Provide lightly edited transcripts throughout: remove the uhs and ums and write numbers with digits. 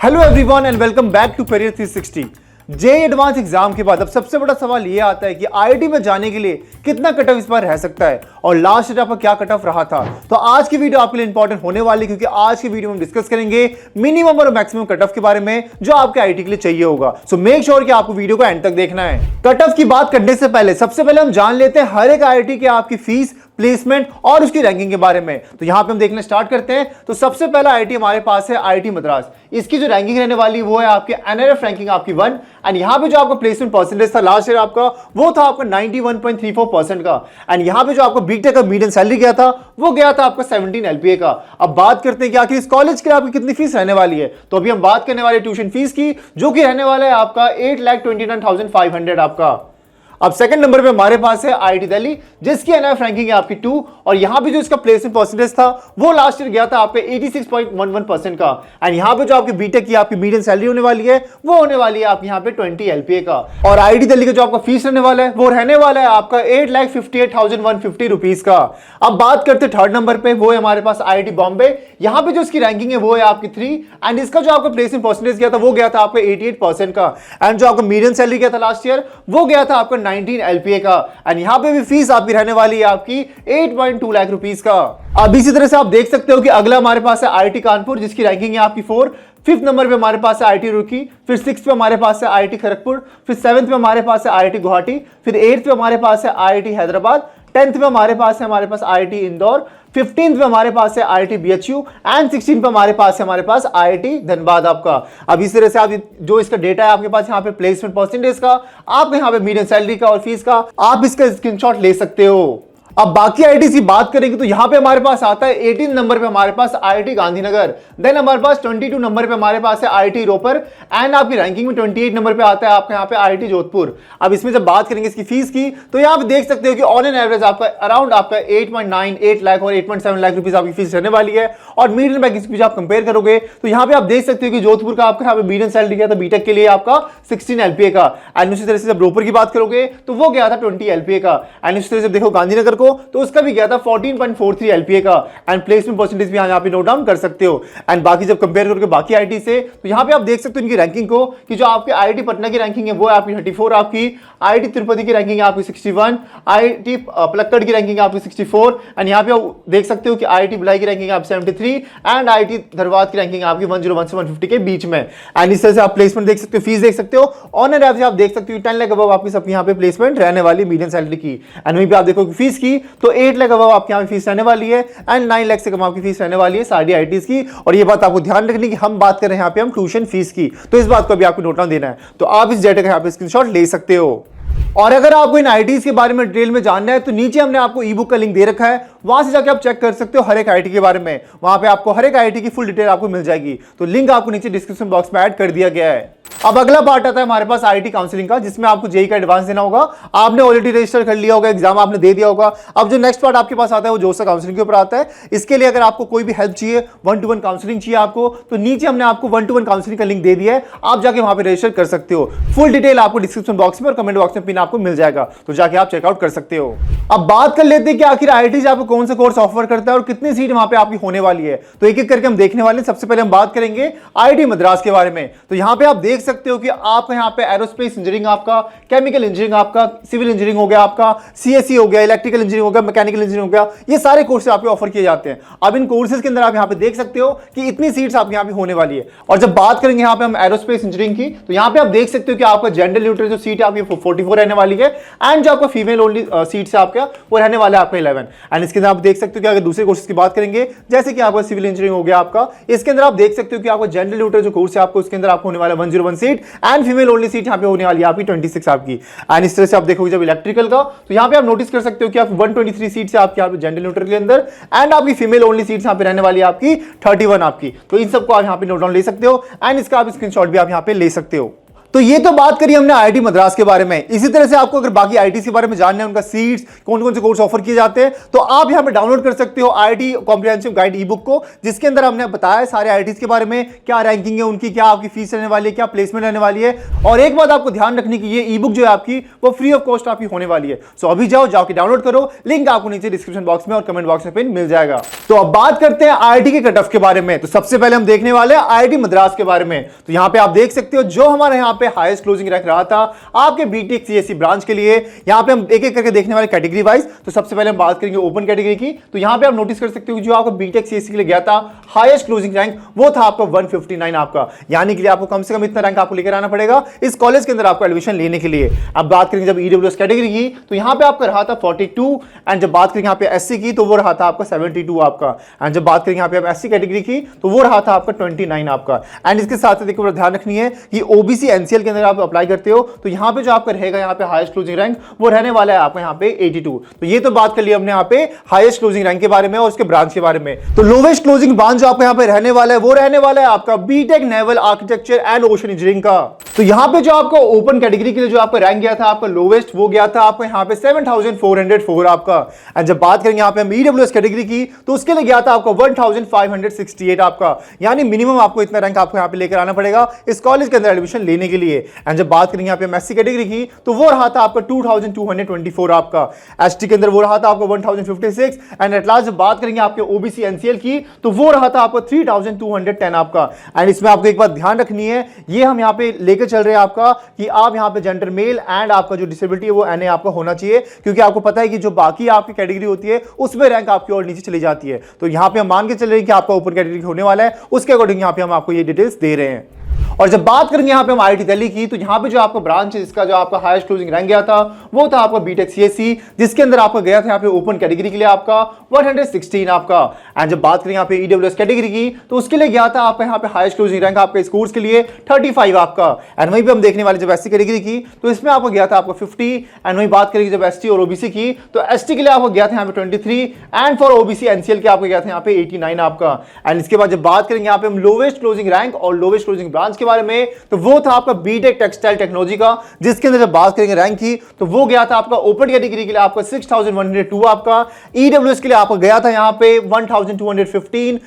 Hello everyone and welcome back to career 360। JEE advance exam के बाद अब सबसे बड़ा सवाल ये आता है कि आईआईटी में जाने के लिए कितना कट ऑफ इस बार रह सकता है और लास्ट ईयर आपका क्या कट ऑफ रहा था। तो आज की वीडियो आपके लिए इंपॉर्टेंट होने वाली है, क्योंकि आज की वीडियो में हम डिस्कस करेंगे मिनिमम और मैक्सिमम कट ऑफ के बारे में जो आपके आईआईटी के लिए चाहिए होगा। सो मेक श्योर कि आपको वीडियो को एंड तक देखना है। कट ऑफ की बात करने से पहले सबसे पहले हम जान लेते हैं हर एक आईआईटी की आपकी फीस, प्लेसमेंट और उसकी रैंकिंग के बारे में। तो यहां पे हम देखना स्टार्ट करते हैं। तो सबसे पहला आईआईटी हमारे पास है आईआईटी मद्रास। इसकी जो रैंकिंग रहने वाली वो है आपके एनआरएफ रैंकिंग आपकी 1 एंड यहां पे जो आपका प्लेसमेंट परसेंटेज था लास्ट ईयर आपका वो था आपका 91.34% का। एंड यहां पे जो आपको बीटेक का मीडियन सैलरी गया था वो गया था आपका 17 एलपीए का। अब बात करते हैं कि आखिर इस कॉलेज के लिए आपकी कितनी फीस रहने वाली है। तो अभी हम बात करने वाले ट्यूशन फीस की, जो कि रहने वाला है आपका 8,29,500 आपका। अब सेकंड नंबर पे हमारे पास है आईआईटी दिल्ली, जिसकी एनआईएफ रैंकिंग है आपकी 2 और यहां पे जो इसका प्लेसमेंट परसेंटेज था वो लास्ट ईयर गया था आपके 86.11% का। एंड यहां पे जो आपकी बीटेक की आपकी मीडियन सैलरी होने वाली है वो होने वाली है आपकी यहां पे 20 एलपीए का। और आईआईटी दिल्ली का जो आपका फीस रहने वाला है वो रहने वाला है आपका 8,58,150 रुपीज का। अब बात करते थर्ड नंबर पे, वो है हमारे पास आईआईटी बॉम्बे। यहां पे जो इसकी रैंकिंग है वो है आपकी 3 एंड इसका जो आपका प्लेसमेंट परसेंटेज गया था वो गया था आपका 88% का। एंड जो आपका मीडियन सैलरी गया था लास्ट ईयर वो गया था आपका 19 एलपीए का। एंड यहां पे भी फीस आपकी रहने वाली है आपकी 8.2 लाख रुपीस का। अब इसी तरह से आप देख सकते हो कि अगला हमारे पास है आईआईटी कानपुर, जिसकी रैंकिंग है आपकी 4। फिफ्थ नंबर पे हमारे पास है आईआईटी रुड़की, फिर 6th पे हमारे पास है आईआईटी खड़गपुर, फिर 7th पे हमारे पास है आईआईटी गुवाहाटी, फिर 8th पे हमारे पास है आईआईटी हैदराबाद, 10th पे हमारे पास है आईआईटी इंदौर, 15th पे हमारे पास है आईआईटी बीएचयू एंड 16th पे हमारे पास है आईआईटी धनबाद आपका। अब इस तरह से आप जो इसका डेटा है आपके पास यहाँ पे प्लेसमेंट परसेंटेज का, आपके यहाँ पे मीडियन सैलरी का और फीस का, आप इसका स्क्रीनशॉट ले सकते हो। अब बाकी आईआईटी की बात करेंगे तो यहां पे हमारे पास आता है 18 नंबर पे हमारे पास आईआईटी गांधीनगर, देन हमारे पास 22 नंबर पे हमारे पास है आईआईटी रोपर एंड आपकी रैंकिंग में 28 नंबर पे आता है आपके यहाँ पे आईआईटी जोधपुर। अब इसमें जब बात करेंगे इसकी फीस की तो यहाँ पे देख सकते हो कि ऑन एन एवरेज आपका अराउंड आपका 8.98 लाख और 8.7 लाख रुपीज आपकी फीस रहने वाली है। और मीडियन पैकेज की आप कंपेयर करोगे तो यहाँ पे आप देख सकते हो कि जोधपुर का आपका यहाँ पे मीडियन सैलरी गया था बीटेक के लिए आपका 16 एलपीए का। एंड उसी तरह से जब रोपर की बात करोगे तो वो गया था 20 एलपीए का। एंड उसी तरह से देखो गांधीनगर को तो उसका भी गया था 14.43 एलपीए का। एंड प्लेसमेंट परसेंटेज भी यहाँ पे नोट डाउन कर सकते हो। एंड बाकी जब कंपेयर करोगे बाकी आईआईटी से तो यहाँ पे आप देख सकते हो इनकी रैंकिंग को कि जो आपके आईआईटी पटना की रैंकिंग है वो आपकी 34 आपकी, आईआईटी तिरुपति की रैंकिंग है आपकी 61, आईआईटी पलक्कड़ की रैंकिंग है आपकी 64 एंड यहाँ पे आप देख सकते हो कि आईआईटी भिलाई की रैंकिंग है आपकी 73 एंड आईआईटी धनबाद की रैंकिंग है आपकी 101 से 150 के बीच में। एंड इस तरह से आप प्लेसमेंट देख सकते हो, फीस देख सकते हो, ऑन एन एवरेज आप देख सकते हो 10 लाख अबव आपकी सब यहाँ पे प्लेसमेंट रहने वाली मीडियन सैलरी की। एंड वहीं पे आप देखो फीस की तो 8 लाख अबव आपके यहाँ पे फीस रहने वाली है एंड 9 लाख से कम आपकी फीस रहने वाली है सारी आईआईटीज की। और ये बात आपको ध्यान रखनी कि हम बात कर रहे हैं यहाँ पे हम ट्यूशन फीस की, तो इस बात को भी आपको नोट डाउन देना है। तो आप इस डेटा का यहाँ पे स्क्रीनशॉट ले सकते हो। और अगर आपको इन आईआईटीज के बारे में डिटेल में जानना है तो नीचे हमने आपको ई बुक का लिंक दे रखा है, वहां से जाके आप चेक कर सकते हो हर एक आईआईटी के बारे में। वहां पे आपको हर एक आईआईटी की फुल डिटेल आपको मिल जाएगी। तो लिंक आपको नीचे डिस्क्रिप्शन बॉक्स में ऐड कर दिया गया है। अब अगला पार्ट आता है हमारे पास आईआईटी काउंसलिंग का, जिसमें आपको जेईई का एडवांस देना होगा। आपने ऑलरेडी रजिस्टर कर लिया होगा, एग्जाम आपने दे दिया होगा। अब जो नेक्स्ट पार्ट आपके पास आता है वो जोसा काउंसलिंग के ऊपर आता है। इसके लिए अगर आपको कोई भी हेल्प चाहिए, 1-to-1 काउंसलिंग चाहिए आपको, तो नीचे हमने आपको 1-to-1 काउंसलिंग का लिंक दे दिया है, आप जाके वहां पे रजिस्टर कर सकते हो। फुल डिटेल आपको डिस्क्रिप्शन बॉक्स में और कमेंट बॉक्स में पिन आपको मिल जाएगा, तो जाके आप चेकआउट कर सकते हो। अब बात कर लेते हैं कि आखिर आईआईटी आपको कौन सा कोर्स ऑफर करता है और कितनी सीट वहां पे आपकी होने वाली है। तो एक एक करके हम देखने वाले हैं। सबसे पहले हम बात करेंगे आईआईटी मद्रास के बारे में। तो यहां पे आप देख सकते हो कि आपका यहाँ पे एरोस्पेस इंजीनियरिंग आपका, केमिकल इंजीनियरिंग आपका, सिविल इंजीनियरिंग हो गया आपका, सीएससी हो गया, इलेक्ट्रिकल इंजीनियरिंग हो गया, मैकेनिकल इंजीनियरिंग हो गया, ये सारे कोर्सेज आपको ऑफर किए जाते हैं। अब इन कोर्सेज के अंदर आप यहाँ पे देख सकते हो कि इतनी सीट्स आपके यहाँ पे होने वाली है। और जब बात करेंगे यहाँ पे हम एरोस्पेस इंजीनियरिंग की तो यहाँ पे आप देख सकते हो कि आपका जेंडर न्यूट्रल जो सीट है आपकी 44 रहने वाली है एंड जो आपका फीमेल ओनली सीट्स है आपका वो रहने वाला है आपका 11। एंड इसके अंदर आप देख सकते हो कि अगर दूसरे कोर्सेज की बात करेंगे जैसे कि आपका सिविल इंजीनियरिंग हो गया आपका, इसके अंदर आप देख सकते हो कि आपका जेंडर न्यूट्रल जो कोर्स है आपको उसके अंदर आपको होने वाला 101 seat and female only seat यहाँ पे होने वाली है आपकी 26 आपकी। एंड इस तरह से आप देखोगे जब इलेक्ट्रिकल का तो यहाँ पे आप नोटिस कर सकते हो कि आप 123 सीट्स है आपके यहाँ पे जेंडर न्यूट्रल के अंदर एंड आपकी फीमेल ओनली सीट्स यहाँ पे रहने वाली है आपकी 31 आपकी। तो इन सबको आप यहाँ पे नोट डाउन ले सकते हो एंड इसका आप स्क्रीनशॉट भी आप यहाँ पे ले सकते हो। तो ये तो बात करी हमने आईआईटी मद्रास के बारे में। इसी तरह से आपको अगर बाकी आईआईटी के बारे में जानना है, उनका सीट्स, कौन कौन से कोर्स ऑफर किए जाते हैं, तो आप यहां पे डाउनलोड कर सकते हो आईआईटी कॉम्प्रिहेंसिव गाइड ई बुक को, जिसके अंदर हमने बताया सारे आईआईटी के बारे में, क्या रैंकिंग है उनकी, क्या आपकी फीस रहने वाली है, क्या प्लेसमेंट रहने वाली है। और एक बात आपको ध्यान रखने की, ये ई बुक जो है आपकी वो फ्री ऑफ कॉस्ट आपकी होने वाली है। सो अभी जाके डाउनलोड करो, लिंक आपको नीचे डिस्क्रिप्शन बॉक्स में और कमेंट बॉक्स में मिल जाएगा। तो अब बात करते हैं आईआईटी के कट ऑफ के बारे में। तो सबसे पहले हम देखने वाले हैं आईआईटी मद्रास के बारे में। तो यहां पे आप देख सकते हो जो हमारे यहां पे हाईएस्ट क्लोजिंग रैंक रहा था आपके बीटेक सीएससी ब्रांच के लिए। यहां पे हम एक एक करके देखने वाले कैटेगरी वाइज। तो सबसे पहले हम बात करेंगे ओपन कैटेगरी की। तो यहां पे आप नोटिस कर सकते हो जो आपका बीटेक सीएससी के लिए गया था हाईएस्ट क्लोजिंग रैंक वो था आपका 159 आपका, यानी कि आपको कम से कम इतना रैंक आपको लेकर आना पड़ेगा इस कॉलेज के अंदर आपको एडमिशन लेने के लिए। अब बात करेंगे जब ईडब्ल्यूएस कैटेगरी की, तो यहां पे आपका रहा था 42, एंड जब बात करेंगे यहां पे एससी की तो वो रहा था आपका 72 आपका, एंड जब बात करेंगे यहां पे एससी कैटेगरी की तो वो रहा था आपका 29 आपका। एंड इसके साथ साथ देखो ध्यान रखनी है कि ओबीसी एनसीएल के अंदर आप अप्लाई करते हो तो यहां पे जो आपका रहेगा यहां पे हाईएस्ट क्लोजिंग रैंक वो रहने वाला है आपका यहां पे 82। तो ये तो बात कर ली हमने यहां पे हाईएस्ट क्लोजिंग रैंक के बारे में और उसके ब्रांच के बारे में। तो लोवेस्ट क्लोजिंग ब्रांच जो आपको यहां पे रहने वाला है वो रहने वाला है आपका BTech naval architecture and ocean engineering का। तो यहां पे जो आपको ओपन कैटेगरी के लिए जो आपका रैंक गया था आपका लोवेस्ट वो गया था आपको यहां पे 7404 आपका। एंड जब बात करेंगे यहां पे हम ईडब्ल्यूएस कैटेगरी की तो उसके लिए गया था आपका 1568 आपका, यानी मिनिमम आपको इतना रैंक आपको यहां पे लेकर आना पड़ेगा इस कॉलेज के अंदर एडमिशन लेने के लिए। एंड जब बात करेंगे यहां पे एससी कैटेगरी की तो वो रहा था आपका 2224 आपका, एसटी के अंदर वो रहा था आपका 1056, एंड एट लास्ट जब बात करेंगे आपके ओबीसी एनसीएल की तो वो रहा था आपका 3210 आपका। एंड इसमें आपको एक बात ध्यान रखनी है, ये हम यहां पे लेकर चल रहे हैं आपका कि आप यहां पे जेंडर मेल एंड आपका जो डिसेबिलिटी है वो एनए आपका होना चाहिए, क्योंकि आपको पता है कि जो बाकी आपकी कैटेगरी होती है उसमें रैंक आपकी और नीचे चली जाती है। तो यहां पे हम मान के चल रहे हैं कि आपका ओपन कैटेगरी होने वाला है, उसके अकॉर्डिंग यहां पे हम आपको ये डिटेल्स दे रहे हैं। और जब बात करेंगे यहां पे हम आईआईटी दिल्ली की तो यहां पे जो आपका ब्रांच है जिसका जो आपका हाईएस्ट क्लोजिंग रैंक गया था वो था आपका बीटेक सीएससी, जिसके अंदर आपका गया था यहां पे ओपन कैटेगरी के लिए आपका 116 आपका। एंड जब बात करें यहां पे ईडब्ल्यूएस कैटेगरी की तो उसके लिए गया था आपका यहां पे हाईएस्ट क्लोजिंग रैंक आपके इस कोर्स के लिए 35 आपका। एंड वहीं पे हम देखने वाले जब एससी कैटेगरी की तो इसमें आपको गया था आपका 50। एंड वहीं बात करेंगे जब एसटी और ओबीसी की तो एसटी के लिए आपको गया था यहां पे 23, एंड फॉर ओबीसी एनसीएल के आपको गया था यहां पे 89 आपका। एंड इसके बाद जब बात करेंगे यहां पे हम लोवेस्ट क्लोजिंग रैंक और लोवेस्ट क्लोजिंग ब्रांच के बारे में तो वो था आपका बीटेक टेक्सटाइल टेक्नोलॉजी का, जिसके अंदर जब बात करेंगे रैंक की तो वो गया था आपका ओपन कैटेगरी के लिए आपका 6102 आपका, ईडब्ल्यूएस के लिए आपको गया था यहां पे 1215,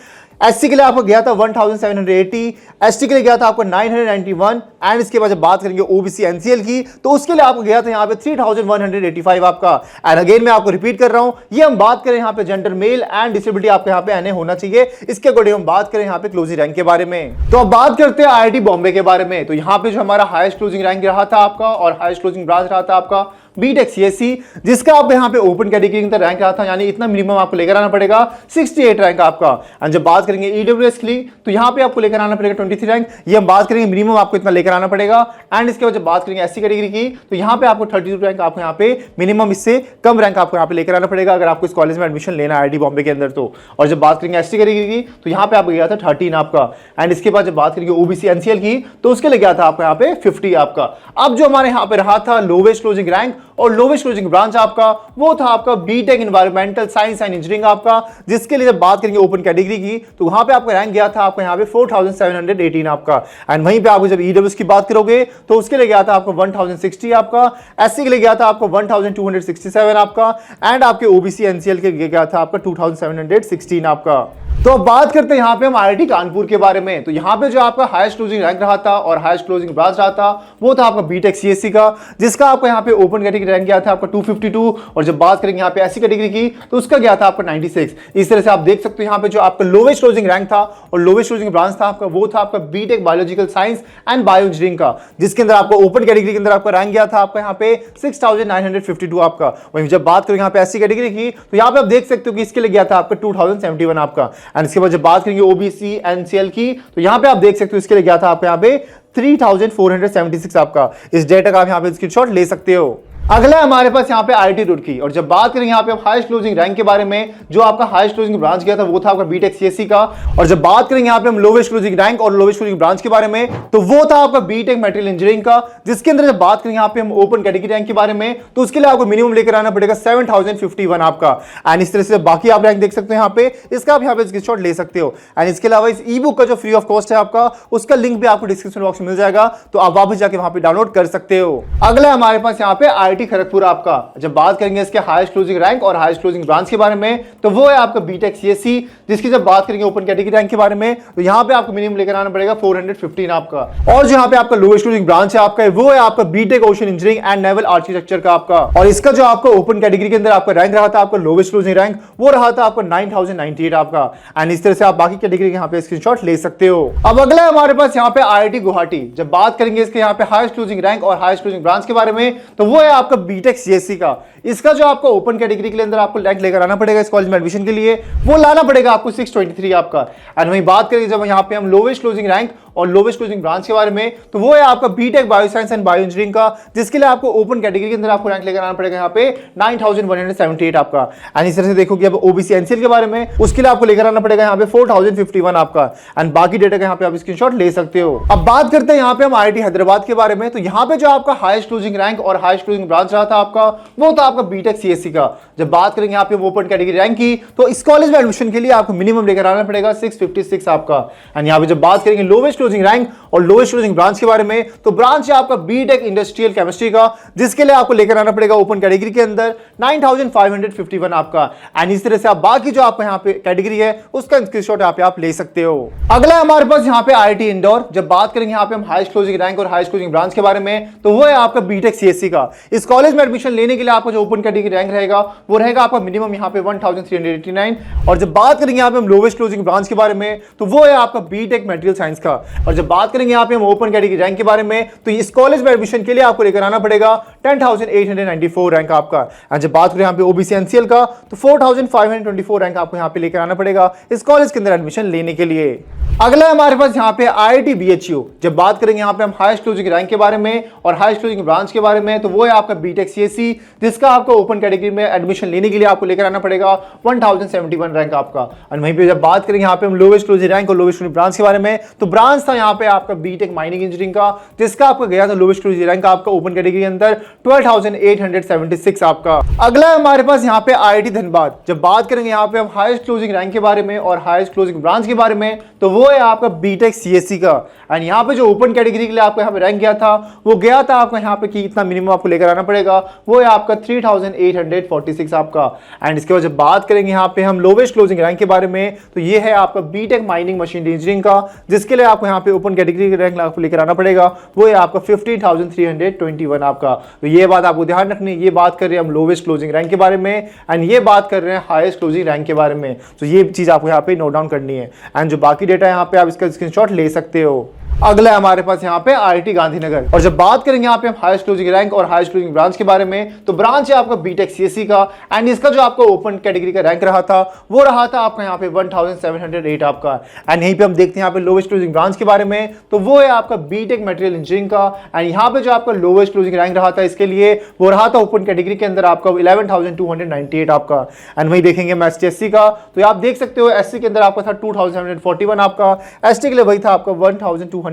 एससी के लिए आपको गया था 1780, एसटी के लिए गया था आपको 991, एंड इसके बाद जब बात करेंगे ओबीसी एनसीएल की तो उसके लिए आपको गया था यहां पे 3185 आपका। एंड अगेन मैं आपको रिपीट कर रहा हूं, ये हम बात करें यहां पे जेंडर मेल एंड डिसेबिलिटी आपके यहां पे एनए होना चाहिए, इसके अकॉर्डिंग हम बात करें यहां पे क्लोजिंग रैंक के बारे में। तो अब बात करते हैं आईआईटी बॉम्बे के बारे में। तो यहां पे जो हमारा हाईएस्ट क्लोजिंग रैंक रहा था आपका और हाईएस्ट क्लोजिंग ब्रांच रहा था आपका बीटेक सीएससी, जिसका आप यहां पे ओपन कैटेगरी के अंदर रैंक रहा था, यानी इतना मिनिमम आपको लेकर आना पड़ेगा 68 रैंक आपका। एंड जब बात करेंगे ईडब्ल्यूएस की तो यहां पे आपको लेकर आना पड़ेगा 23 रैंक, ये हम बात करेंगे मिनिमम आपको इतना लेकर आना पड़ेगा। एंड इसके बाद जब बात करेंगे एससी कैटेगरी की तो यहां पे आपको 32 रैंक आपको यहां पे मिनिमम, इससे कम रैंक आपको यहां पे लेकर आना पड़ेगा अगर आपको इस कॉलेज में एडमिशन लेना है आईआईटी बॉम्बे के अंदर तो। और जब बात करेंगे एसटी कैटेगरी की तो यहां पे आपको गया था 13 आपका। एंड इसके बाद जब बात करेंगे ओबीसी एनसीएल की तो उसके लिए गया था आपको यहां पे 50 आपका। अब जो हमारे यहां पे रहा था लोवेस्ट क्लोजिंग रैंक और लोवेस्ट क्लोजिंग ब्रांच आपका वो था आपका BTech environmental science and engineering आपका, जिसके लिए जब बात करेंगे ओपन कैटेगरी की तो वहां पे आपका रैंक गया था आपको यहां पे 4718 आपका। एंड वहीं पे आपको जब ईडब्ल्यूएस की बात करोगे तो उसके लिए गया था आपको 1060 आपका, एससी के लिए गया था आपको 1267 आपका, एंड आपके ओबीसी एनसीएल के गया था आपका 2716 आपका। तो अब बात करते हैं यहां पे हम आईआईटी कानपुर के बारे में। तो यहां पे जो आपका हाईएस्ट क्लोजिंग रैंक रहा था और हाईएस्ट क्लोजिंग ब्रांच रहा था वो था आपका बीटेक सीएससी का, जिसका आपको यहां पे ओपन कैटेगरी रैंक गया था आपका 252, और जब बात करेंगे यहां पे एससी कैटेगरी की तो उसका गया था आपका 96। इस तरह से आप देख सकते हो यहां पे जो आपका लोवेस्ट क्लोजिंग रैंक था और लोवेस्ट क्लोजिंग ब्रांच था आपका वो था आपका BTech biological science and bio engineering का, जिसके अंदर आपको ओपन कैटेगरी के अंदर आपका रैंक गया था आपका यहां पे 6952 आपका। वहीं जब बात करेंगे यहां पे एससी कैटेगरी की तो यहां पे आप देख सकते हो कि इसके लिए गया था आपका 2071 आपका। एंड इसके बाद जब बात करेंगे ओबीसी एनसीएल की तो यहां पे आप देख सकते हो इसके लिए गया था आपको यहां पे 3476 आपका। इस डेटा का आप यहां पे स्क्रीनशॉट ले सकते हो। अगला है हमारे पास यहाँ पे आईआईटी रुड़की। और जब बात करेंगे यहाँ पे आप हाईएस्ट क्लोजिंग रैंक के बारे में, जो आपका हाईएस्ट क्लोजिंग ब्रांच गया था वो था आपका बीटेक सीएससी का। और जब बात करेंगे यहाँ पे हम लोवेस्ट क्लोजिंग रैंक और लोवेस्ट क्लोजिंग ब्रांच के बारे में, तो वो था आपका बीटेक मटेरियल इंजीनियरिंग का, जिसके अंदर जब बात करेंगे यहाँ पे हम ओपन कैटेगरी रैंक के बारे में, तो उसके लिए आपको मिनिमम लेकर आना पड़ेगा 7051 आपका। एंड इस तरह से बाकी आप रैंक देख सकते हो यहाँ पे, इसका आप यहाँ पे स्क्रीनशॉट ले सकते हो। एंड इसके अलावा इस ई बुक का जो फ्री ऑफ कॉस्ट है आपका, उसका लिंक भी आपको डिस्क्रिप्शन बॉक्स में मिल जाएगा, तो आप वापस जाके वहां पे डाउनलोड कर सकते हो। अगला हमारे पास यहाँ पे आईआईटी खड़गपुर आपका। जब बात करेंगे इसके हाईएस्ट क्लोजिंग रैंक और हाईएस्ट क्लोजिंग ब्रांच के बारे में, तो वो है आपका बीटेक सीएससी, जिसकी जब बात करेंगे ओपन कैटेगरी रैंक के बारे में, तो यहाँ पे आपको मिनिमम लेकर आना पड़ेगा 415 आपका। और जो यहाँ पे आपका लोवेस्ट क्लोजिंग ब्रांच है आपका, वो है आपका BTech ocean engineering and naval architecture का आपका। और इसका जो आपका ओपन कैटेगरी के अंदर आपका रैंक रहा था, आपका लोवेस्ट क्लोजिंग रैंक वो रहा था आपका 9098 आपका। एंड इस तरह से आप बाकी कैटेगरी के यहाँ पे स्क्रीनशॉट ले सकते हो। अब अगला है हमारे पास यहाँ पे आईआईटी गुवाहाटी। जब बात करेंगे इसके यहाँ पे हाईएस्ट क्लोजिंग रैंक और हाईएस्ट क्लोजिंग ब्रांच के बारे में, तो वो है आपका बीटेक सीएससी का। इसका जो आपका ओपन कैटेगरी के अंदर आपको रैंक लेकर आना पड़ेगा इस कॉलेज में एडमिशन के लिए, वो लाना पड़ेगा आपको 623 आपका। एंड वहीं बात करेंगे जब यहाँ पे हम लोवेस्ट क्लोजिंग रैंक और लोवेस्ट क्लोजिंग ब्रांच के बारे में, तो वो है आपका BTech bioscience and bio engineering का, जिसके लिए आपको ओपन कैटेगरी के अंदर आपको रैंक लेकर आना पड़ेगा यहाँ पे 9178 आपका। एंड इस तरह से देखो कि अब ओबीसी एनसीएल के बारे में, उसके लिए आपको लेकर आना पड़ेगा यहाँ पे 4051 आपका। एंड बाकी डेटा का यहाँ पे आप स्क्रीनशॉट ले सकते हो। अब बात करते हैं यहाँ पे हम आईआईटी हैदराबाद के बारे में, तो यहाँ पे जो आपका हाईएस्ट क्लोजिंग रैंक और हाईएस्ट क्लोजिंग ब्रांच रहा था आपका, वो था आपका बीटेक सीएससी का। जब बात करेंगे यहाँ पे ओपन कैटेगरी रैंक की, तो इस कॉलेज में एडमिशन के लिए आपको मिनिमम लेकर आना पड़ेगा 656 आपका। एंड यहाँ पे जब बात करेंगे लोवेस्ट क्लोजिंग रैंक और लोवेस्ट क्लोजिंग ब्रांच के बारे में, तो ब्रांच है आपका बीटेक इंडस्ट्रियल केमिस्ट्री का, जिसके लिए आपको लेकर आना पड़ेगा ओपन कैटेगरी के अंदर 9551 आपका। एंड इस तरह से आप बाकी जो आपका यहाँ पे कैटेगरी है उसका स्क्रीनशॉट यहाँ पे आप ले सकते हो। अगला है हमारे पास यहाँ पे आईआईटी इंदौर। जब बात करेंगे यहाँ पे हम हाईएस्ट क्लोजिंग रैंक और हाईएस्ट क्लोजिंग ब्रांच के बारे में, तो वो है आपका बीटेक सीएससी का। इस कॉलेज में एडमिशन लेने के लिए आपका जो ओपन कैटेगरी रैंक रहेगा, वो रहेगा आपका मिनिमम यहाँ पे 1389। और जब बात करेंगे यहाँ पे हम लोवेस्ट क्लोजिंग ब्रांच के बारे में, तो वो है आपका बीटेक मटेरियल साइंस का। और जब बात करेंगे यहाँ पे हम ओपन कैटेगरी रैंक के बारे में, तो इस कॉलेज में एडमिशन के लिए आपको लेकर आना पड़ेगा 10894 रैंक आपका। और जब बात करें यहाँ पे ओबीसी एनसीएल का, तो 4524 रैंक आपको यहाँ पे लेकर आना पड़ेगा इस कॉलेज के अंदर एडमिशन लेने के लिए। अगला है हमारे पास यहाँ पे आईआईटी बीएचयू। जब बात करेंगे यहाँ पे हम हाईएस्ट क्लोजिंग रैंक के बारे में और हाईएस्ट क्लोजिंग ब्रांच के बारे में, तो वो है आपका बीटेक सीएससी, जिसका आपको ओपन कैटेगरी में एडमिशन लेने के लिए आपको लेकर आना पड़ेगा 1071 रैंक आपका। और वहीं पे जब बात करेंगे यहाँ पे हम लोवेस्ट क्लोजिंग रैंक और लोवेस्ट क्लोजिंग ब्रांच के बारे में, तो ब्रांच था यहाँ पे आपका बीटेक माइनिंग इंजीनियरिंग का, जिसका आपका गया था लोवेस्ट क्लोजिंग रैंक आपका ओपन कैटेगरी के अंदर 12876 आपका। अगला है हमारे पास यहाँ पे आईआईटी धनबाद। जब बात करेंगे यहाँ पे हम हाईएस्ट क्लोजिंग रैंक के बारे में और हाईएस्ट क्लोजिंग ब्रांच के बारे में, तो वो है आपका बीटेक सीएससी का। एंड यहाँ पे जो ओपन कैटेगरी के लिए आपको यहाँ पे रैंक गया था, वो गया था आपका यहाँ पे कि इतना मिनिमम आपको लेकर आना पड़ेगा, वो है आपका 3846 आपका। एंड इसके बाद जब बात करेंगे यहाँ पे हम लोवेस्ट क्लोजिंग रैंक के बारे में, तो ये है आपका बीटेक माइनिंग मशीन इंजीनियरिंग का, जिसके लिए आपको यहाँ पे ओपन कैटेगरी रैंक आपको लेकर आना पड़ेगा, वो है आपका 15321 आपका। तो ये बात आपको ध्यान रखनी है, ये बात कर रहे हैं हम लोवेस्ट क्लोजिंग रैंक के बारे में, एंड ये बात कर रहे हैं हाईएस्ट क्लोजिंग रैंक के बारे में। तो ये चीज आपको यहाँ पे नोट डाउन करनी है। एंड जो बाकी डेटा यहाँ पे आप इसका स्क्रीनशॉट ले सकते हो। अगला है हमारे पास यहाँ पे आईआईटी गांधीनगर। और जब बात करेंगे यहाँ पे हम हाईएस्ट क्लोजिंग रैंक और हाईएस्ट क्लोजिंग ब्रांच के बारे में, तो ब्रांच है आपका बीटेक सीएससी का। एंड इसका जो आपका ओपन कैटेगरी का रैंक रहा था, वो रहा था आपका यहाँ पे 1708 आपका। एंड यहीं पे हम देखते हैं यहाँ पे लोवेस्ट क्लोजिंग ब्रांच के बारे में, तो वो है आपका बीटेक मटेरियल इंजीनियरिंग का। एंड यहाँ पे जो आपका लोवेस्ट क्लोजिंग रैंक रहा था इसके लिए, वो रहा था ओपन कैटेगरी के अंदर आपका 11298 आपका। एंड वही देखेंगे हम एसटी का, तो आप देख सकते हो एससी के अंदर आपका था 2741 आपका, एसटी के लिए वही था आपका 1269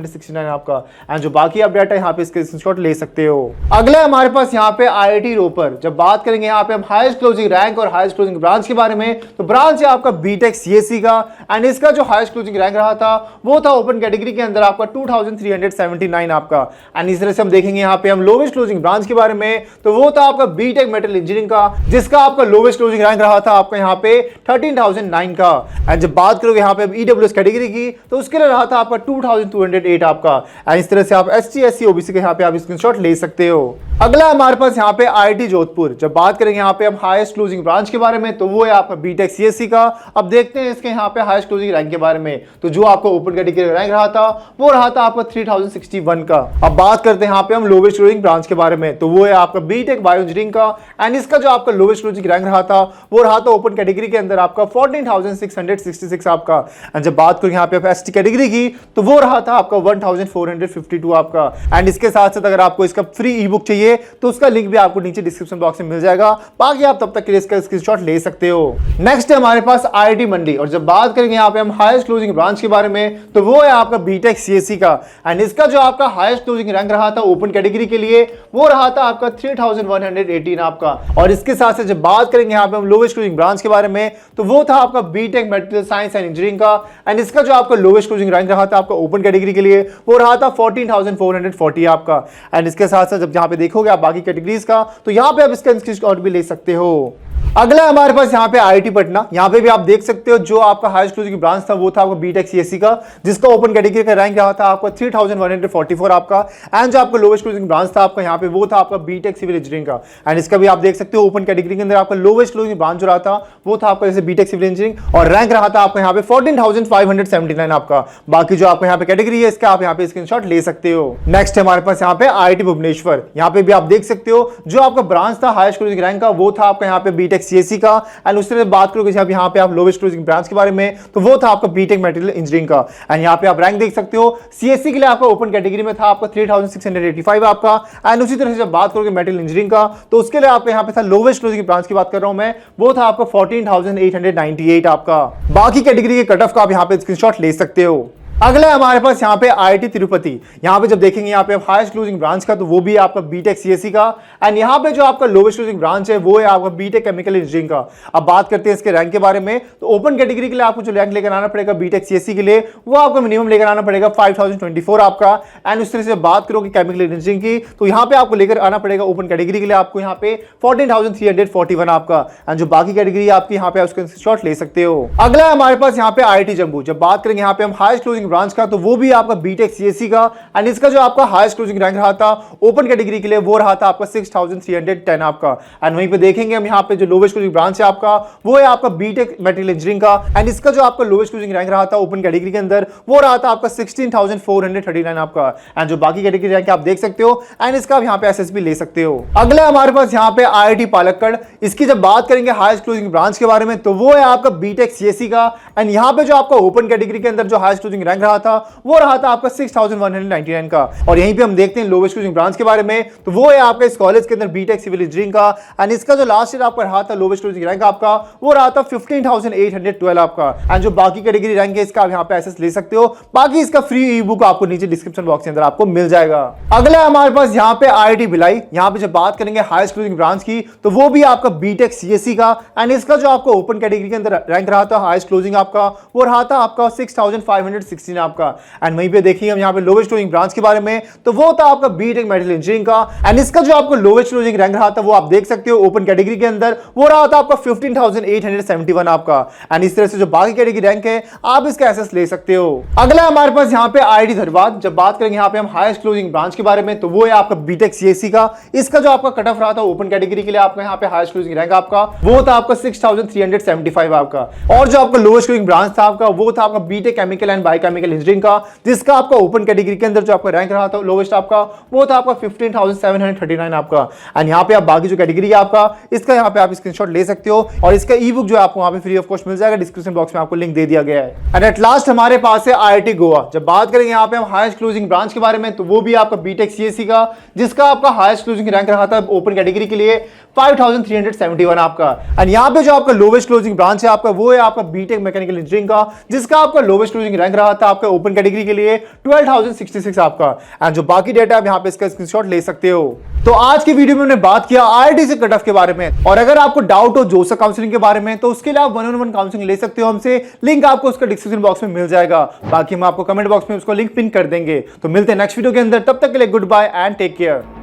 आपका। एंड जो बाकी आप डाटा यहाँ पे इसके स्क्रीनशॉट ले सकते हो। अगला हमारे पास यहाँ पे आईआईटी रोपर। जब बात करेंगे यहाँ पे हम हाईएस्ट क्लोजिंग रैंक और हाईएस्ट क्लोजिंग ब्रांच के बारे में, तो ब्रांच है आपका बीटेक सीएससी का। एंड इसका जो हाईएस्ट क्लोजिंग रैंक रहा था, वो था ओपन कैटेगरी के अंदर आपका 2379 आपका। एंड इस तरह से हम देखेंगे यहाँ पे हम लोवेस्ट क्लोजिंग ब्रांच के बारे में, तो वो था आपका बीटेक मटेरियल इंजीनियरिंग का, जिसका आपका लोवेस्ट क्लोजिंग रैंक रहा था आपका यहाँ पे 13009 का। एंड जब बात करोगे यहाँ पे ईडब्ल्यूएस कैटेगरी की, तो उसके लिए रहा था आपका 2208 आपका। एंड इस तरह से आप एसटी एससी ओबीसी के यहाँ पे आप स्क्रीनशॉट ले सकते हो। अगला हमारे पास यहाँ पे आईआईटी जोधपुर। जब बात करेंगे यहाँ पे हम हाईएस्ट क्लोजिंग ब्रांच के बारे में, तो वो है आपका बीटेक सीएससी का। अब देखते हैं इसके यहाँ पे हाईएस्ट क्लोजिंग रैंक के बारे में, तो जो आपको ओपन कैटेगरी रैंक रहा था, वो रहा था आपका 3061 का। अब बात करते हैं यहाँ पे हम लोवेस्ट क्लोजिंग ब्रांच के बारे में, तो वो है आपका बीटेक बायो इंजीनियरिंग का। एंड इसका जो आपका लोवेस्ट क्लोजिंग रैंक रहा था, वो रहा था ओपन कैटेगरी के अंदर आपका 14666 आपका। एंड जब बात करें यहाँ पे एसटी कैटेगरी की, तो वो रहा था आपका 1452 आपका। एंड इसके साथ साथ अगर आपको इसका फ्री ई बुक चाहिए तो उसका लिंक भी आपको नीचे डिस्क्रिप्शन बॉक्स में मिल जाएगा, बाकी आप तब तक के लिए इसका स्क्रीनशॉट ले सकते हो। नेक्स्ट है हमारे पास आईआईटी मंडी, और जब बात करेंगे यहाँ पे हम हाईएस्ट क्लोजिंग ब्रांच के बारे में तो वो है आपका बीटेक सीएससी का। एंड इसका जो आपका हाईएस्ट क्लोजिंग रैंक रहा था ओपन कैटेगरी के लिए वो रहा था आपका 3118 आपका। और इसके साथ साथ जब बात करेंगे यहाँ पे हम लोवेस्ट क्लोजिंग ब्रांच के बारे में तो वो था आपका BTech material science and engineering का। एंड इसका जो आपका लोवेस्ट क्लोजिंग रैंक रहा था आपका ओपन कैटेगरी के लिए वो रहा था 14,440 आपका। एंड इसके साथ साथ जब यहाँ पे देखोगे आप बाकी कैटेगरीज का तो यहाँ पे आप इसका स्क्रीनशॉट भी ले सकते हो। अगला हमारे पास यहाँ पे आईआईटी पटना, यहाँ पे भी आप देख सकते हो जो आपका हाईएस्ट क्लोजिंग ब्रांच था वो था आपका बीटेक सीएससी का, जिसका ओपन कैटेगरी का रैंक रहा था आपका 3144 आपका। एंड जो आपका लोवेस्ट क्लोजिंग ब्रांच था आपका यहाँ पे वो था आपका बीटेक सिविल इंजीनियरिंग का। एंड इसका भी आप देख सकते हो ओपन कैटेगरी के अंदर आपका लोवेस्ट क्लोजिंग ब्रांच जो रहा था वो था आपका जैसे बीटेक सिविल इंजीनियरिंग, और रैंक रहा था आपका यहाँ पे 14,579 आपका। बाकी जो आपका यहाँ पे कैटेगरी है इसका आप यहाँ पे स्क्रीनशॉट ले सकते हो। नेक्स्ट है हमारे पास यहाँ पे आईआईटी भुवनेश्वर, यहाँ पे भी आप देख सकते हो जो आपका ब्रांच था हाईएस्ट क्लोजिंग रैंक का वो था आपका यहाँ पे बीटेक सीएससी का। एंड उससे बात करोगे यहाँ पे आप लोवेस्ट क्लोजिंग ब्रांच के बारे में तो वो था आपका बीटेक मटेरियल इंजीनियरिंग का। एंड यहाँ पे आप रैंक देख सकते हो सीएससी के लिए आपका ओपन कैटेगरी में था आपका 3685 आपका। एंड उसी तरह से जब बात करोगे मटेरियल इंजीनियरिंग का तो उसके लिए आपका यहाँ पे था लोवेस्ट क्लोजिंग ब्रांच की बात कर रहा हूं मैं, वो था आपका 14,898 आपका। बाकी कैटेगरी के कट ऑफ का आप यहाँ पे स्क्रीनशॉट ले सकते हो। अगला है हमारे पास यहाँ पे आईआईटी तिरुपति, यहाँ पे जब देखेंगे यहाँ पे आप हाईएस्ट क्लोजिंग ब्रांच का तो वो भी आपका बीटेक सीएससी का। एंड यहाँ पे जो आपका लोवेस्ट क्लोजिंग ब्रांच है वो है आपका बीटेक केमिकल इंजीनियरिंग का। अब बात करते हैं इसके रैंक के बारे में तो ओपन कैटेगरी के लिए आपको जो रैंक लेकर आना पड़ेगा बीटेक सीएससी के लिए वो आपको मिनिमम लेकर आना पड़ेगा 5024 आपका। एंड उस तरह से बात करोगे केमिकल इंजीनियरिंग की तो यहाँ पे आपको लेकर आना पड़ेगा ओपन कैटेगरी के लिए आपको यहाँ पे 14,341 आपका। एंड जो बाकी कैटेगरी आपकी यहाँ पे उसका शॉट ले सकते हो। अगला है हमारे पास यहाँ पे आईआईटी जम्मू, जब बात करेंगे यहाँ पे हम हाईएस्ट क्लोजिंग ब्रांच का तो वो भी आपका बीटेक सीएससी का। एंड इसका जो आपका हाईएस्ट क्लोजिंग रैंक रहा था ओपन कैटेगरी के लिए वो रहा था आपका 6,310 आपका। एंड वहीं पे देखेंगे हम यहाँ पे जो लोवेस्ट क्लोजिंग ब्रांच है आपका वो है आपका बीटेक मटेरियल इंजीनियरिंग का। एंड इसका जो आपका लोवेस्ट क्लोजिंग रैंक रहा था ओपन कैटेगरी के अंदर वो रहा था आपका 16,439 आपका। एंड जो बाकी कैटेगरी रैंक आप देख सकते हो एंड इसका यहाँ पे एसएसबी ले सकते हो। अगला हमारे पास यहाँ पे आईआईटी पालक्कड़, इसकी जब बात करेंगे हाईएस्ट क्लोजिंग ब्रांच के बारे में तो वो है आपका बीटेक सीएससी का। एंड यहाँ पे जो आपका ओपन कैटेगरी के अंदर जो हाईएस्ट क्लोजिंग रैंक रहा था वो रहा था आपका 6,199 का। और यहीं पे हम देखते हैं लोवेस्ट क्लोजिंग ब्रांच के बारे में तो वो है आपका इस कॉलेज के अंदर बीटेक सिविल इंजीनियरिंग का। एंड इसका जो लास्ट ईयर आपका रहा था लोवेस्ट क्लोजिंग रैंक आपका वो रहा था 15,812 आपका। एंड जो बाकी कैटेगरी रैंक है इसका आप यहाँ पे एक्सेस ले सकते हो, बाकी इसका फ्री ई बुक आपको नीचे डिस्क्रिप्शन बॉक्स के अंदर आपको मिल जाएगा। अगला हमारे पास यहाँ पे आईआईटी भिलाई, यहाँ पे जब बात करेंगे हाईएस्ट क्लोजिंग ब्रांच की तो वो भी आपका बीटेक सीएससी का। एंड इसका जो आपका ओपन कैटेगरी के अंदर रैंक रहा था हाईएस्ट क्लोजिंग आपका वो रहा था आपका 6,516 आपका। एंड वहीं पे देखिए हम यहाँ पे लोवेस्ट क्लोजिंग ब्रांच के बारे में तो वो था आपका बीटेक मटेरियल इंजीनियरिंग का। एंड इसका जो आपको लोवेस्ट क्लोजिंग रैंक रहा था वो आप देख सकते हो ओपन कैटेगरी के अंदर वो रहा था आपका 15,871 आपका। एंड इस तरह से जो बाकी कैटेगरी रैंक है आप इसका एक्सेस ले सकते हो। अगला हमारे पास यहाँ पे आईआईटी धनबाद, जब बात करेंगे यहाँ पे हम हाईएस्ट क्लोजिंग ब्रांच के बारे में तो वो है आपका बीटेक सीएससी का। इसका जो आपका कट ऑफ रहा था ओपन कैटेगरी के लिए आपका यहाँ पे हाईएस्ट क्लोजिंग रैंक आपका वो था आपका 6,375 आपका। और जो आपका लोवेस्ट क्लोजिंग ब्रांच था आपका वो था आपका BTech chemical and biochemical engineering का, जिसका आपका ओपन कैटेगरी के अंदर जो आपका रैंक रहा था लोवेस्ट आपका वो था आपका 15,739 आपका। एंड यहाँ पे आप बाकी जो कैटेगरी है आपका इसका यहाँ पे आप स्क्रीनशॉट ले सकते हो और इसका ई बुक जो आपको वहाँ पे फ्री ऑफ कॉस्ट मिल जाएगा, डिस्क्रिप्शन बॉक्स में आपको लिंक दे दिया गया है। एंड एट लास्ट हमारे पास है आईआईटी गोवा, जब बात करेंगे यहाँ पे हम हाईएस्ट क्लोजिंग ब्रांच के बारे में तो वो भी आपका बीटेक सीएससी का, जिसका आपका हाईएस्ट क्लोजिंग रैंक रहा था ओपन कैटेगरी के लिए 5,371 आपका। एंड यहाँ पे जो आपका लोवेस्ट क्लोजिंग ब्रांच है आपका वो है आपका बीटेक मैकेनिकल इंजीनियरिंग का, जिसका आपका लोवेस्ट क्लोजिंग रैंक रहा था आपका ओपन कैटेगरी के लिए 12,066 आपका। एंड जो बाकी डेटा आप यहाँ पे इसका स्क्रीनशॉट ले सकते हो। तो आज की वीडियो में हमने बात किया आईआईटी से कट ऑफ के बारे में, और अगर आपको डाउट हो जोसा काउंसलिंग के बारे में तो उसके लिए आप 1-on-1 काउंसलिंग ले सकते हो हमसे, लिंक आपको उसका डिस्क्रिप्शन बॉक्स में मिल जाएगा, बाकी हम आपको कमेंट बॉक्स में उसको लिंक पिन कर देंगे। तो मिलते हैं नेक्स्ट वीडियो के अंदर, तब तक के लिए good bye and take care.